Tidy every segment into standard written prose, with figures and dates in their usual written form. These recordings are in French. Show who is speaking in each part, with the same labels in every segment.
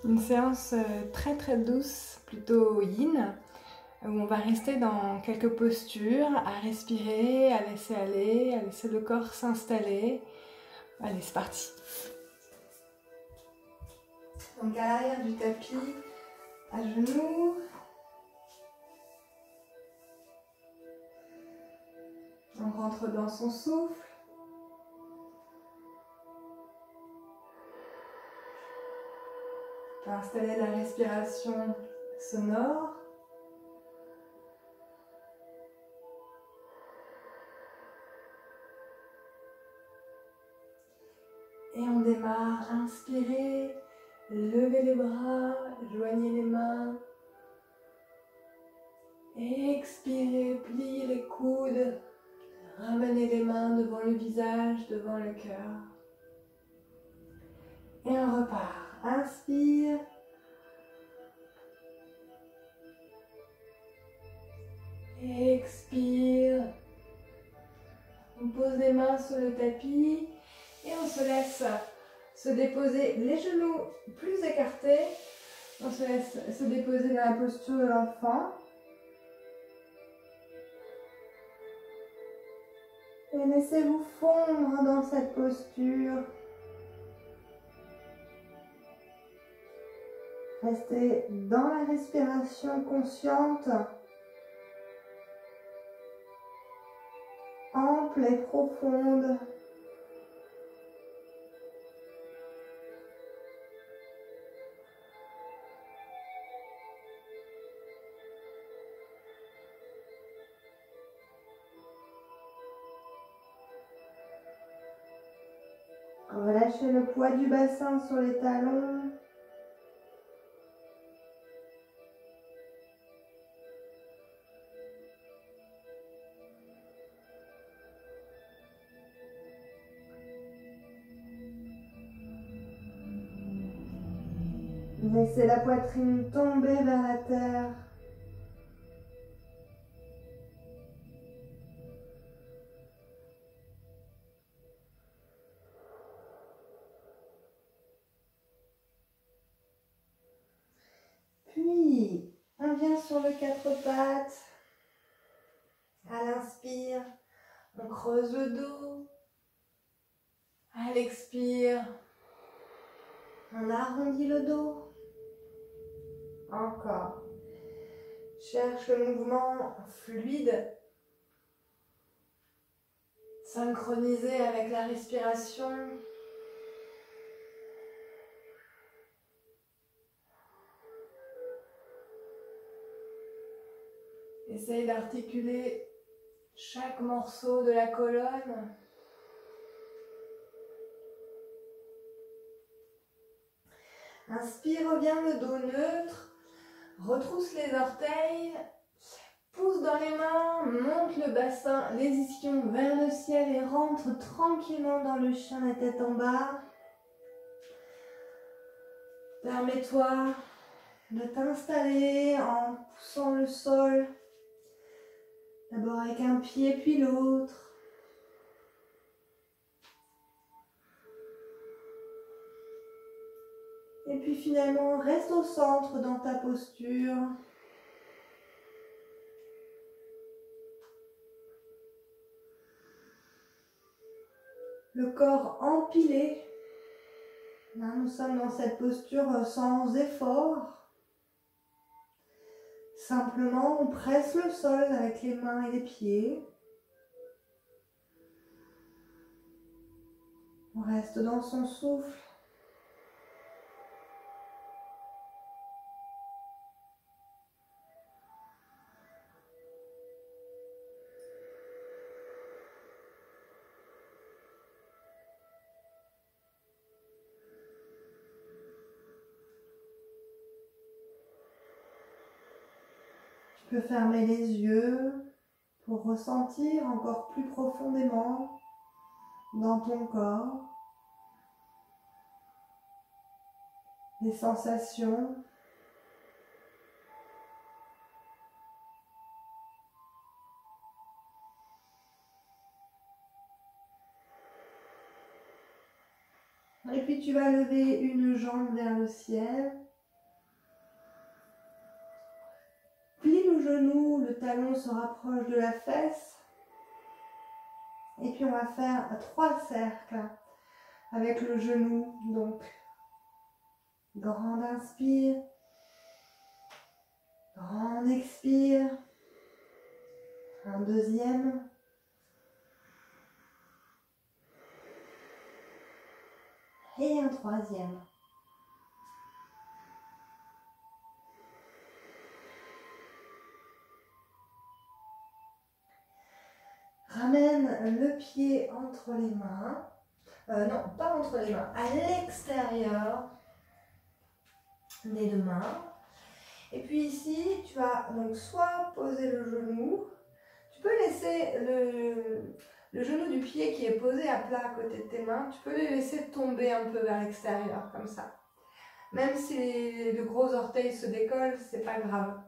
Speaker 1: Une séance très très douce, plutôt yin, où on va rester dans quelques postures, à respirer, à laisser aller, à laisser le corps s'installer. Allez, c'est parti. Donc à l'arrière du tapis, à genoux. On rentre dans son souffle. On va installer la respiration sonore. Et on démarre, inspirez, levez les bras, joignez les mains. Expirez, pliez les coudes, ramenez les mains devant le visage, devant le cœur. Et on repart. Inspire. Expire. On pose les mains sur le tapis et on se laisse se déposer les genoux plus écartés. On se laisse se déposer dans la posture de l'enfant. Et laissez-vous fondre dans cette posture. Restez dans la respiration consciente, ample et profonde. Relâchez le poids du bassin sur les talons. Laissez la poitrine tomber vers la terre. Puis, on vient sur le quatre pattes. À l'inspire, on creuse le dos. À l'expire, on arrondit le dos. Encore. Cherche le mouvement fluide, synchronisé avec la respiration. Essaye d'articuler chaque morceau de la colonne. Inspire, reviens le dos neutre. Retrousse les orteils, pousse dans les mains, monte le bassin, les ischions vers le ciel et rentre tranquillement dans le chien, la tête en bas. Permets-toi de t'installer en poussant le sol, d'abord avec un pied puis l'autre. Et puis finalement, reste au centre dans ta posture. Le corps empilé. Là, nous sommes dans cette posture sans effort. Simplement, on presse le sol avec les mains et les pieds. On reste dans son souffle. Tu peux fermer les yeux pour ressentir encore plus profondément dans ton corps les sensations. Et puis tu vas lever une jambe vers le ciel plie le genou, le talon se rapproche de la fesse. Et puis on va faire 3 cercles avec le genou. Donc, grande inspire, grande expire, un deuxième. Et un troisième. Ramène le pied entre les mains. Non, pas entre les mains, à l'extérieur des deux mains. Et puis ici, tu vas donc soit poser le genou, tu peux laisser le genou du pied qui est posé à plat à côté de tes mains, tu peux le laisser tomber un peu vers l'extérieur, comme ça. Même si les gros orteils se décollent, c'est pas grave.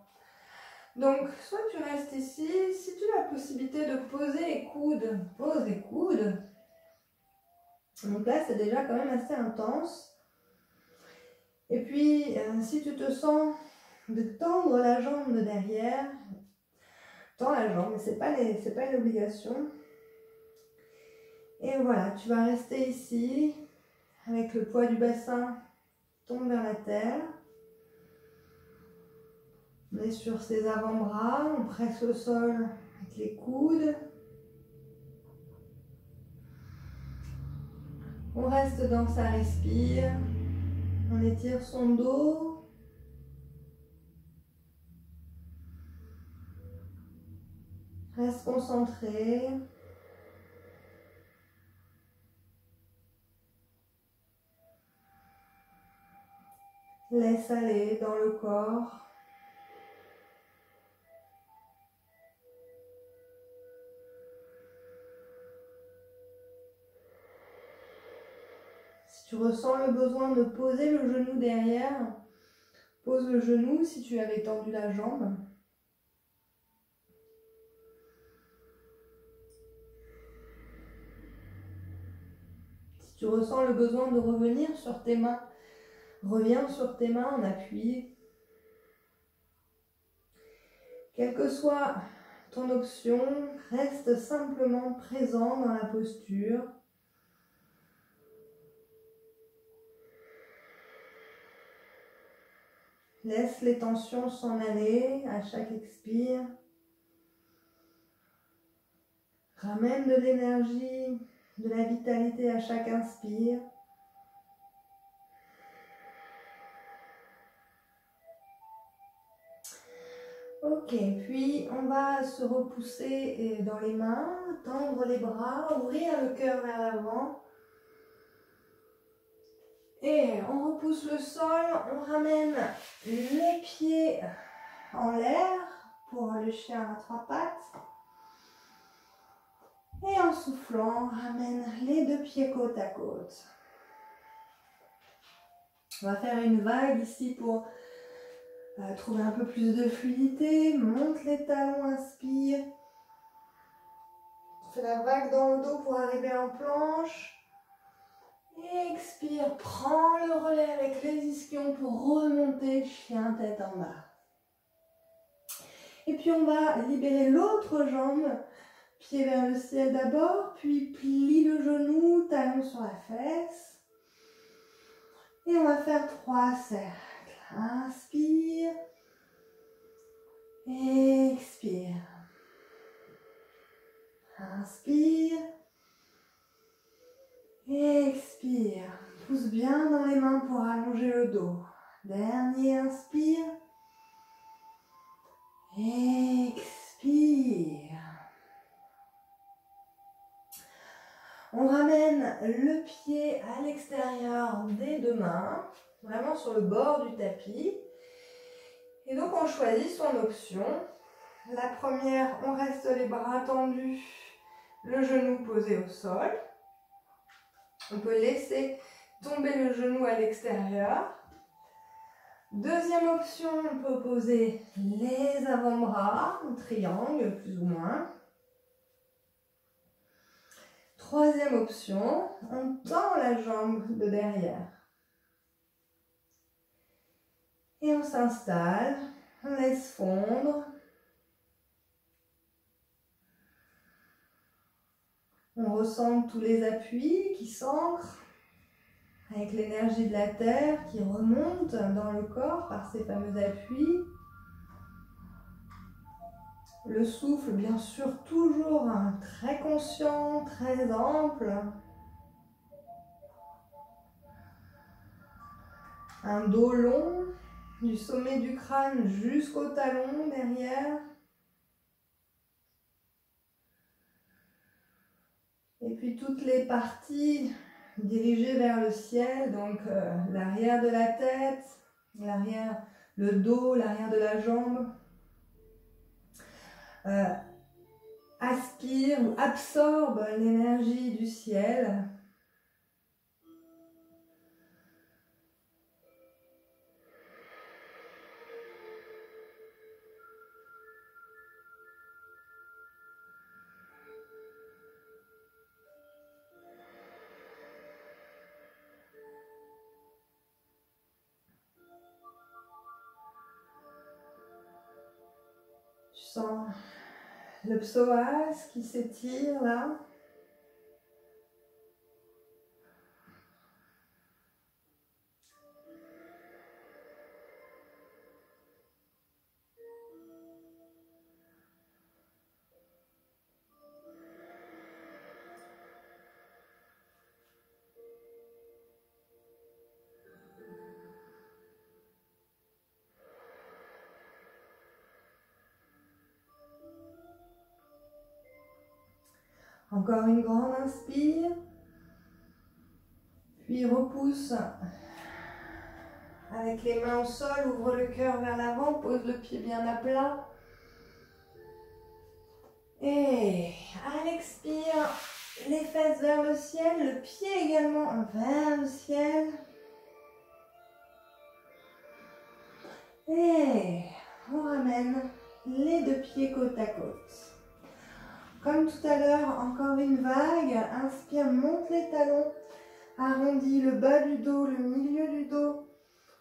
Speaker 1: Donc, soit tu restes ici, si tu as la possibilité de poser les coudes, pose les coudes. Donc là, c'est déjà quand même assez intense. Et puis, si tu te sens de tendre la jambe de derrière, tends la jambe, mais c'est pas une obligation. Et voilà, tu vas rester ici, avec le poids du bassin tombe vers la terre. On est sur ses avant-bras, on presse le sol avec les coudes. On reste dans sa respire. On étire son dos. Reste concentré. Laisse aller dans le corps. Si tu ressens le besoin de poser le genou derrière, pose le genou si tu avais tendu la jambe. Si tu ressens le besoin de revenir sur tes mains, reviens sur tes mains en appui. Quelle que soit ton option, reste simplement présent dans la posture. Laisse les tensions s'en aller à chaque expire. Ramène de l'énergie, de la vitalité à chaque inspire. Ok, puis on va se repousser dans les mains, tendre les bras, ouvrir le cœur vers l'avant. Et on repousse le sol, on ramène les pieds en l'air pour le chien à 3 pattes. Et en soufflant, on ramène les 2 pieds côte à côte. On va faire une vague ici pour trouver un peu plus de fluidité. Monte les talons, inspire. On fait la vague dans le dos pour arriver en planche. Expire, prends le relais avec les ischions pour remonter, chien tête en bas. Et puis on va libérer l'autre jambe, pied vers le ciel d'abord, puis plie le genou, talon sur la fesse. Et on va faire 3 cercles. Inspire, expire. Inspire. Expire. Pousse bien dans les mains pour allonger le dos. Dernier inspire. Expire. On ramène le pied à l'extérieur des 2 mains, vraiment sur le bord du tapis. Et donc on choisit son option. La première, on reste les bras tendus, le genou posé au sol. On peut laisser tomber le genou à l'extérieur. Deuxième option, on peut poser les avant-bras en triangle, plus ou moins. Troisième option, on tend la jambe de derrière. Et on s'installe On laisse fondre. On ressent tous les appuis qui s'ancrent avec l'énergie de la terre qui remonte dans le corps par ces fameux appuis. Le souffle, bien sûr, toujours très conscient, très ample. Un dos long, du sommet du crâne jusqu'au talon derrière. Et puis toutes les parties dirigées vers le ciel, donc l'arrière de la tête, l'arrière, le dos, l'arrière de la jambe. Aspire ou absorbe l'énergie du ciel. Tu sens le psoas qui s'étire là. Encore une grande inspire, puis repousse avec les mains au sol, ouvre le cœur vers l'avant, pose le pied bien à plat. Et à l'expire, les fesses vers le ciel, le pied également vers le ciel. Et on ramène les deux pieds côte à côte. Comme tout à l'heure, encore une vague. Inspire, monte les talons. Arrondis le bas du dos, le milieu du dos,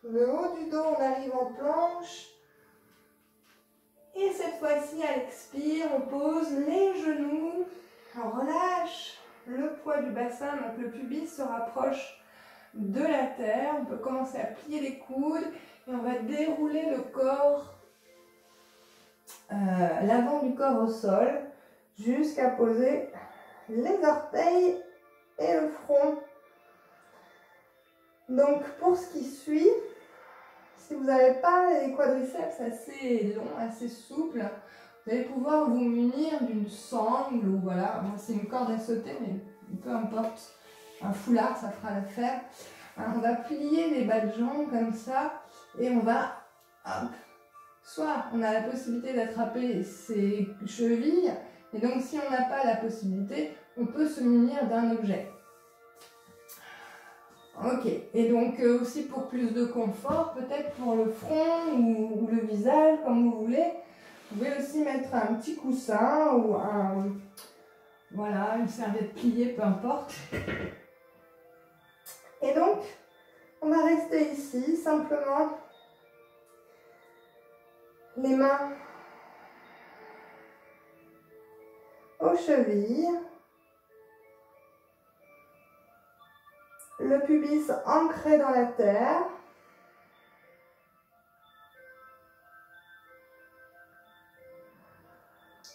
Speaker 1: le haut du dos. On arrive en planche. Et cette fois-ci, à l'expire, on pose les genoux. On relâche le poids du bassin. Donc le pubis se rapproche de la terre. On peut commencer à plier les coudes. Et on va dérouler le corps, l'avant du corps au sol, jusqu'à poser les orteils et le front. Donc pour ce qui suit, si vous n'avez pas les quadriceps assez longs, assez souples, vous allez pouvoir vous munir d'une sangle ou voilà, moi c'est une corde à sauter mais peu importe, un foulard ça fera l'affaire. On va plier les bas de jambes comme ça et on va, hop, soit on a la possibilité d'attraper ses chevilles. Et donc, si on n'a pas la possibilité, on peut se munir d'un objet. Ok. Et donc, aussi pour plus de confort, peut-être pour le front ou le visage, comme vous voulez, vous pouvez aussi mettre un petit coussin ou voilà, une serviette pliée, peu importe. Et donc, on va rester ici, simplement les mains aux chevilles, le pubis ancré dans la terre.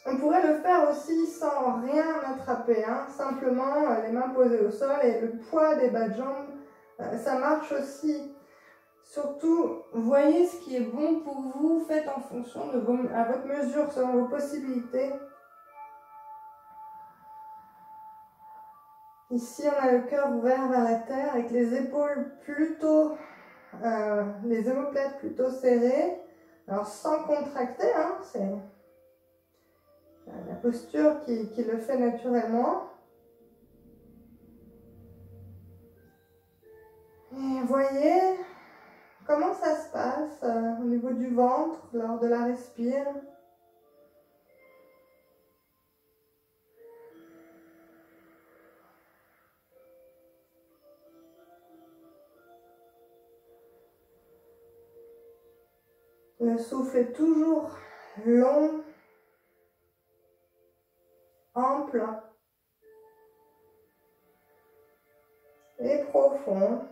Speaker 1: On pourrait le faire aussi sans rien attraper, hein, simplement les mains posées au sol et le poids des bas de jambes, ça marche aussi. Surtout, voyez ce qui est bon pour vous, faites en fonction de à votre mesure, selon vos possibilités. Ici, on a le cœur ouvert vers la terre avec les épaules plutôt, les omoplates plutôt serrées. Alors sans contracter, hein, c'est la posture qui le fait naturellement. Et voyez comment ça se passe au niveau du ventre lors de la respire. Le souffle est toujours long, ample et profond.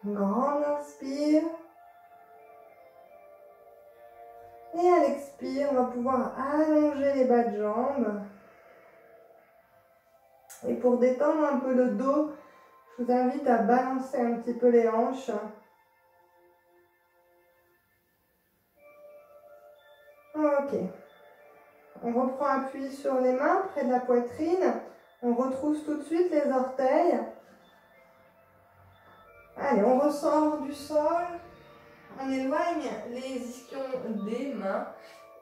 Speaker 1: Grande inspire. Et à l'expire, on va pouvoir allonger les bas de jambes. Et pour détendre un peu le dos, je vous invite à balancer un petit peu les hanches. Ok. On reprend appui sur les mains près de la poitrine. On retrousse tout de suite les orteils. Allez, on ressort du sol. On éloigne les ischions des mains.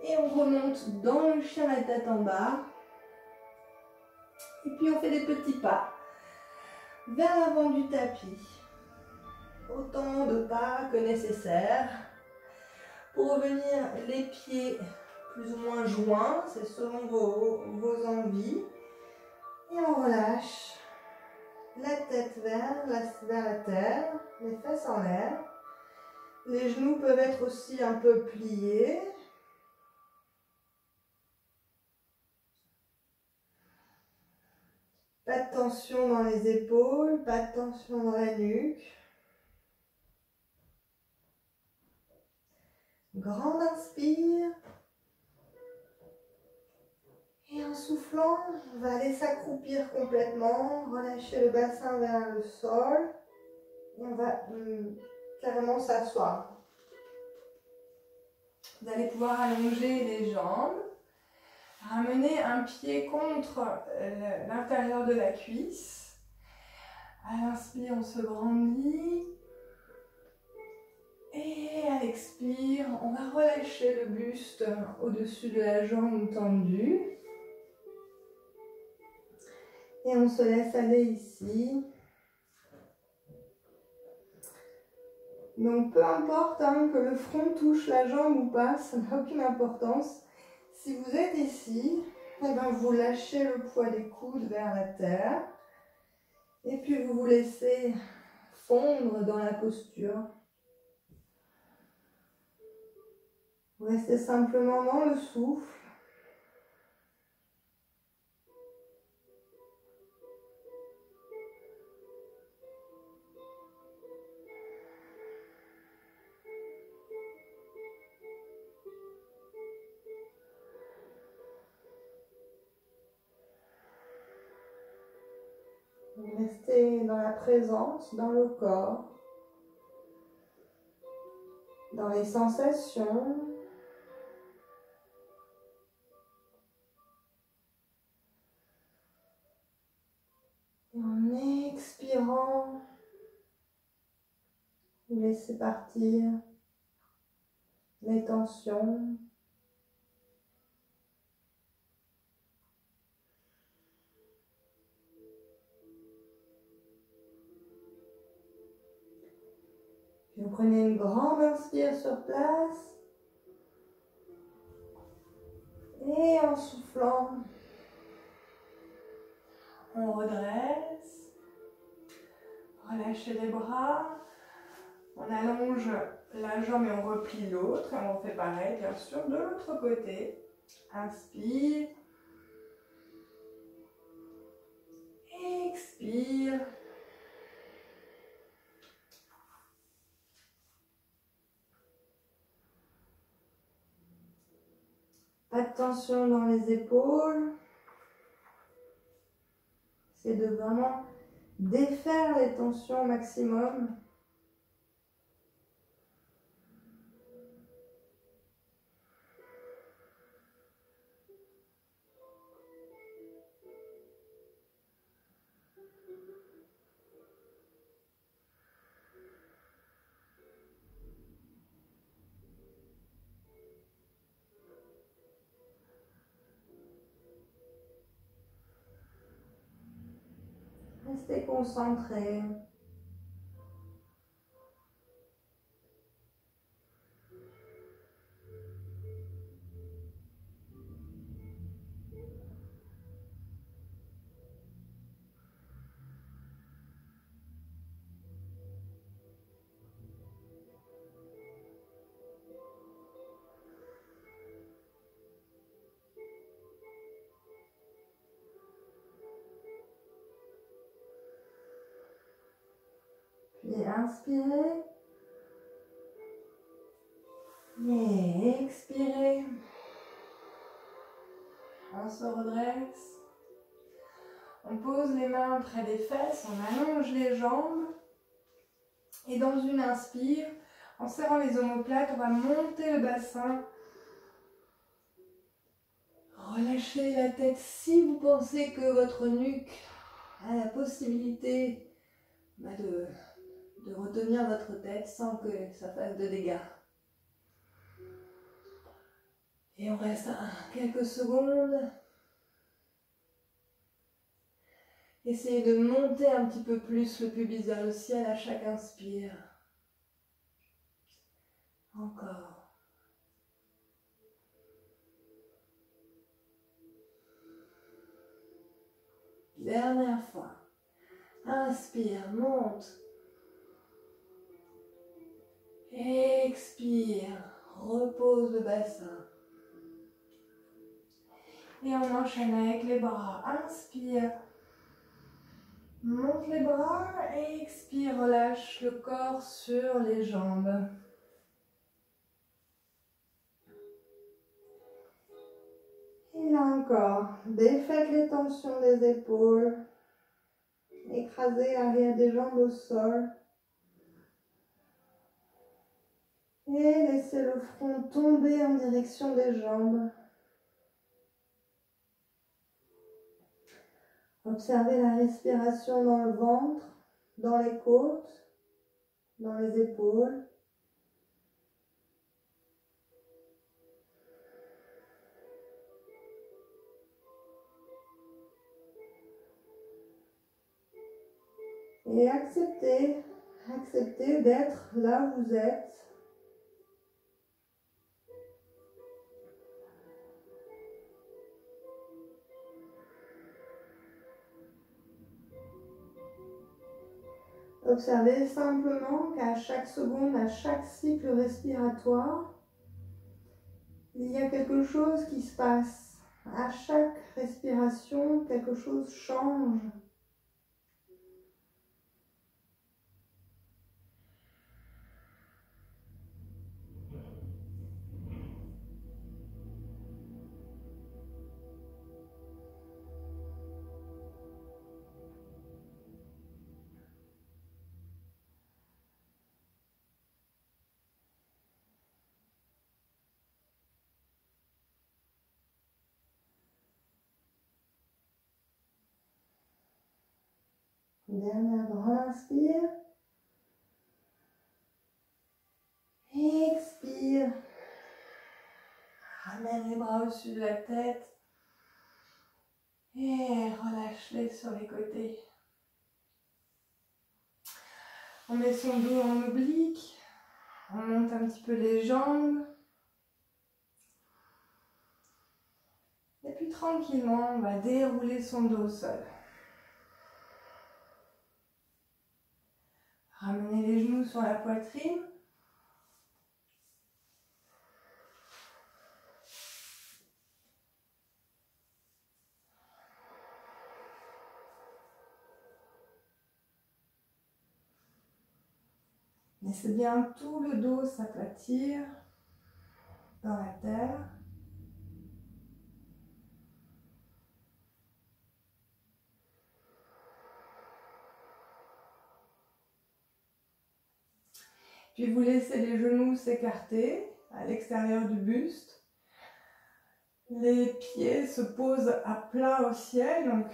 Speaker 1: Et on remonte dans le chien la tête en bas. Et puis on fait des petits pas vers l'avant du tapis. Autant de pas que nécessaire. Pour revenir les pieds plus ou moins joints, c'est selon vos envies. Et on relâche la tête vers la terre, les fesses en l'air. Les genoux peuvent être aussi un peu pliés. Pas de tension dans les épaules, pas de tension dans la nuque. Grande inspire. Et en soufflant, on va aller s'accroupir complètement, relâcher le bassin vers le sol. Et on va carrément s'asseoir. Vous allez pouvoir allonger les jambes, ramener un pied contre l'intérieur de la cuisse. À l'inspire, on se grandit. Et à l'expire, on va relâcher le buste au-dessus de la jambe tendue. Et on se laisse aller ici. Donc peu importe que le front touche la jambe ou pas, ça n'a aucune importance. Si vous êtes ici, eh ben vous lâchez le poids des coudes vers la terre. Et puis vous vous laissez fondre dans la posture. Vous restez simplement dans le souffle. Restez dans la présence, dans le corps, dans les sensations. Et en expirant, laissez partir les tensions. Puis vous prenez une grande inspire sur place. Et en soufflant, on redresse. Relâchez les bras. On allonge la jambe et on replie l'autre. Et on fait pareil, bien sûr, de l'autre côté. Inspire. Expire. Pas de tension dans les épaules. C'est de vraiment défaire les tensions au maximum. Restez concentrés. Et inspirez. Et expirez. On se redresse. On pose les mains près des fesses, on allonge les jambes. Et dans une inspire, en serrant les omoplates, on va monter le bassin. Relâchez la tête si vous pensez que votre nuque a la possibilité de retenir votre tête sans que ça fasse de dégâts. Et on reste quelques secondes. Essayez de monter un petit peu plus le pubis vers le ciel à chaque inspire. Encore. Dernière fois. Inspire, monte. Expire, repose le bassin. Et on enchaîne avec les bras. Inspire. Monte les bras et expire, relâche le corps sur les jambes. Et là encore, défaites les tensions des épaules. Écrasez l'arrière des jambes au sol. Et laissez le front tomber en direction des jambes. Observez la respiration dans le ventre, dans les côtes, dans les épaules. Et acceptez d'être là où vous êtes. Observez simplement qu'à chaque seconde, à chaque cycle respiratoire, il y a quelque chose qui se passe. À chaque respiration, quelque chose change. Dernière grande inspire. Expire. Ramène les bras au-dessus de la tête. Et relâche-les sur les côtés. On met son dos en oblique. On monte un petit peu les jambes. Et puis tranquillement, on va dérouler son dos au sol. Ramenez les genoux sur la poitrine. Laissez bien tout le dos s'aplatir dans la terre. Puis vous laissez les genoux s'écarter à l'extérieur du buste. Les pieds se posent à plat au ciel, donc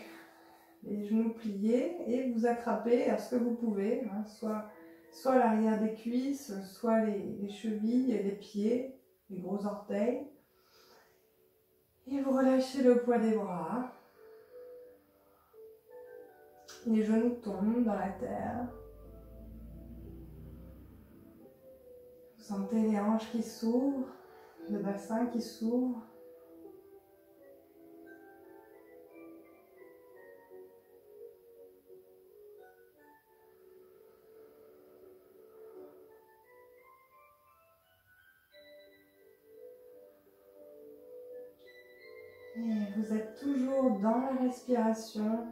Speaker 1: les genoux pliés, et vous attrapez à ce que vous pouvez, hein, soit l'arrière des cuisses, soit les chevilles, les pieds, les gros orteils. Et vous relâchez le poids des bras. Les genoux tombent dans la terre. Vous sentez les hanches qui s'ouvrent, le bassin qui s'ouvre. Et vous êtes toujours dans la respiration.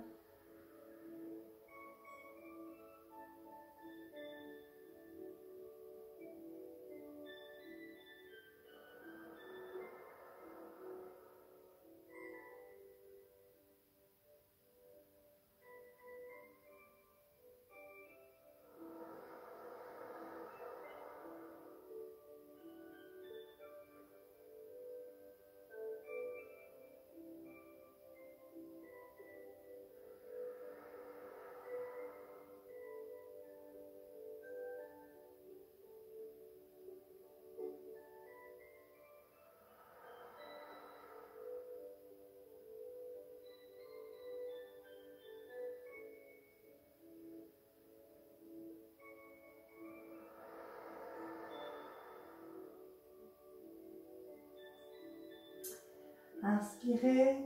Speaker 1: Inspirez.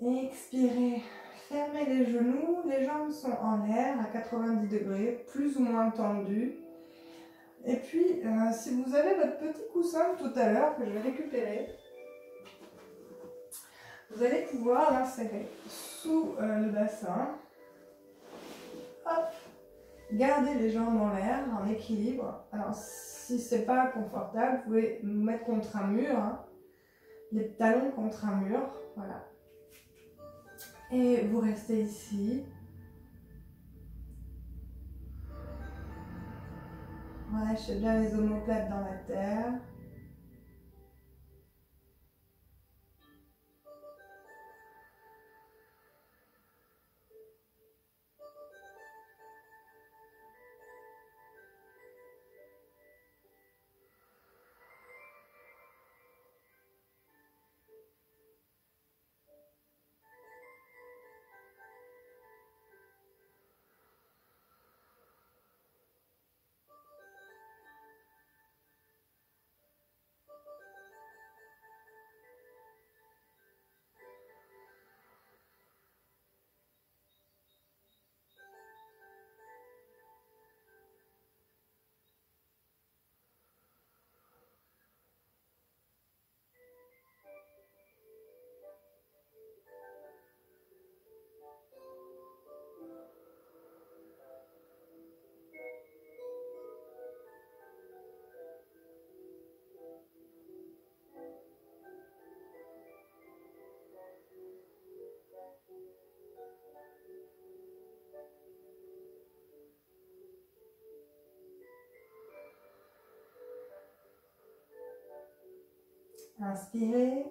Speaker 1: Expirez. Fermez les genoux. Les jambes sont en l'air à 90 degrés, plus ou moins tendues. Et puis, si vous avez votre petit coussin tout à l'heure que je vais récupérer, vous allez pouvoir l'insérer sous le bassin. Hop. Gardez les jambes en l'air, en équilibre. Alors, si c'est pas confortable, vous pouvez vous mettre contre un mur, hein, les talons contre un mur, voilà. Et vous restez ici. Relâchez bien les omoplates dans la terre. Inspirez.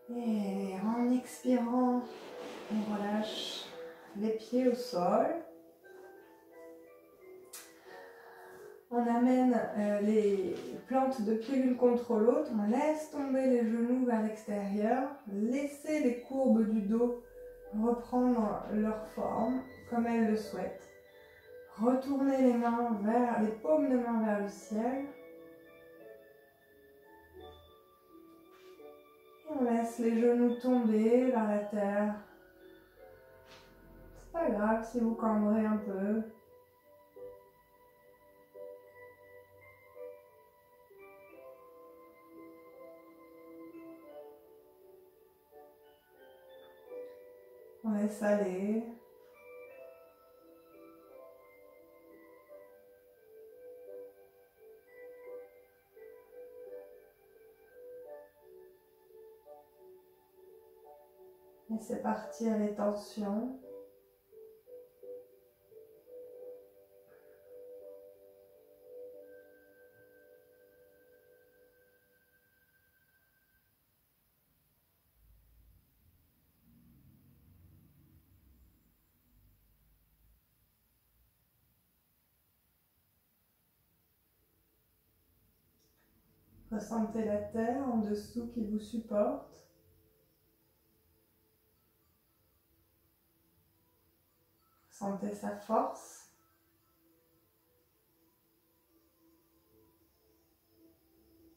Speaker 1: Et en expirant, on relâche les pieds au sol. On amène les plantes de pied l'une contre l'autre. On laisse tomber les genoux vers l'extérieur. Laissez les courbes du dos reprendre leur forme comme elles le souhaitent. Retournez les mains vers les paumes de main vers le ciel. Et on laisse les genoux tomber vers la terre. C'est pas grave si vous cambrez un peu. On laisse aller. Laissez partir les tensions. Ressentez la terre en dessous qui vous supporte. Sentez sa force.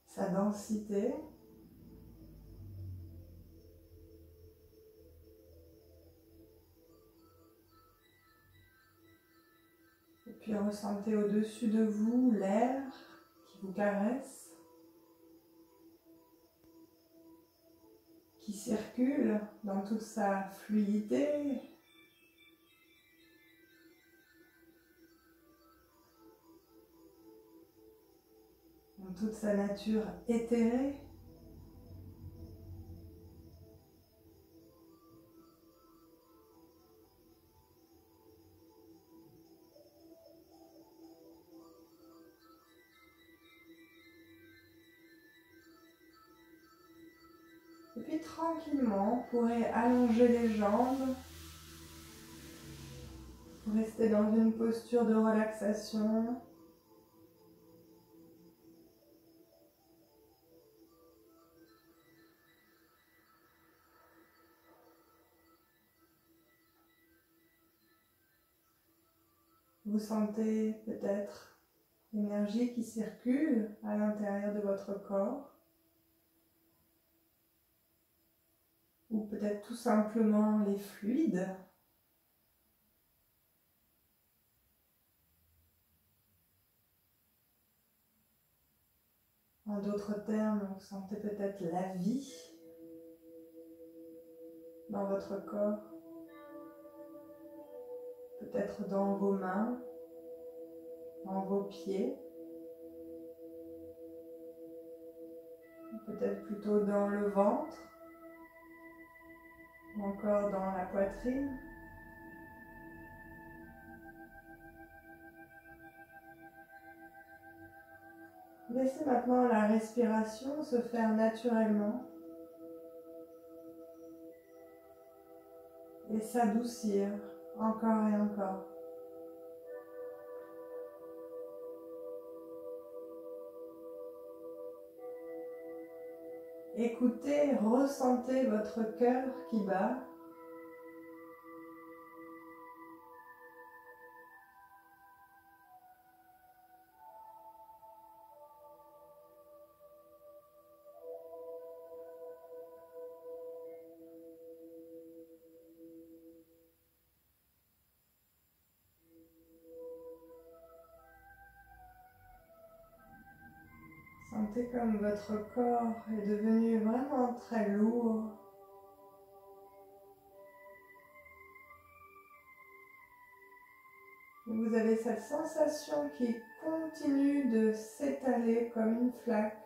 Speaker 1: Sa densité. Et puis ressentez au-dessus de vous l'air qui vous caresse, qui circule dans toute sa fluidité. Dans toute sa nature éthérée. Et puis tranquillement, vous pourrez allonger les jambes, rester dans une posture de relaxation. Vous sentez peut-être l'énergie qui circule à l'intérieur de votre corps, ou peut-être tout simplement les fluides. En d'autres termes, vous sentez peut-être la vie dans votre corps, peut-être dans vos mains, dans vos pieds, peut-être plutôt dans le ventre, ou encore dans la poitrine. Laissez maintenant la respiration se faire naturellement et s'adoucir encore et encore. Écoutez, ressentez votre cœur qui bat. Sentez comme votre corps est devenu vraiment très lourd. Et vous avez cette sensation qui continue de s'étaler comme une flaque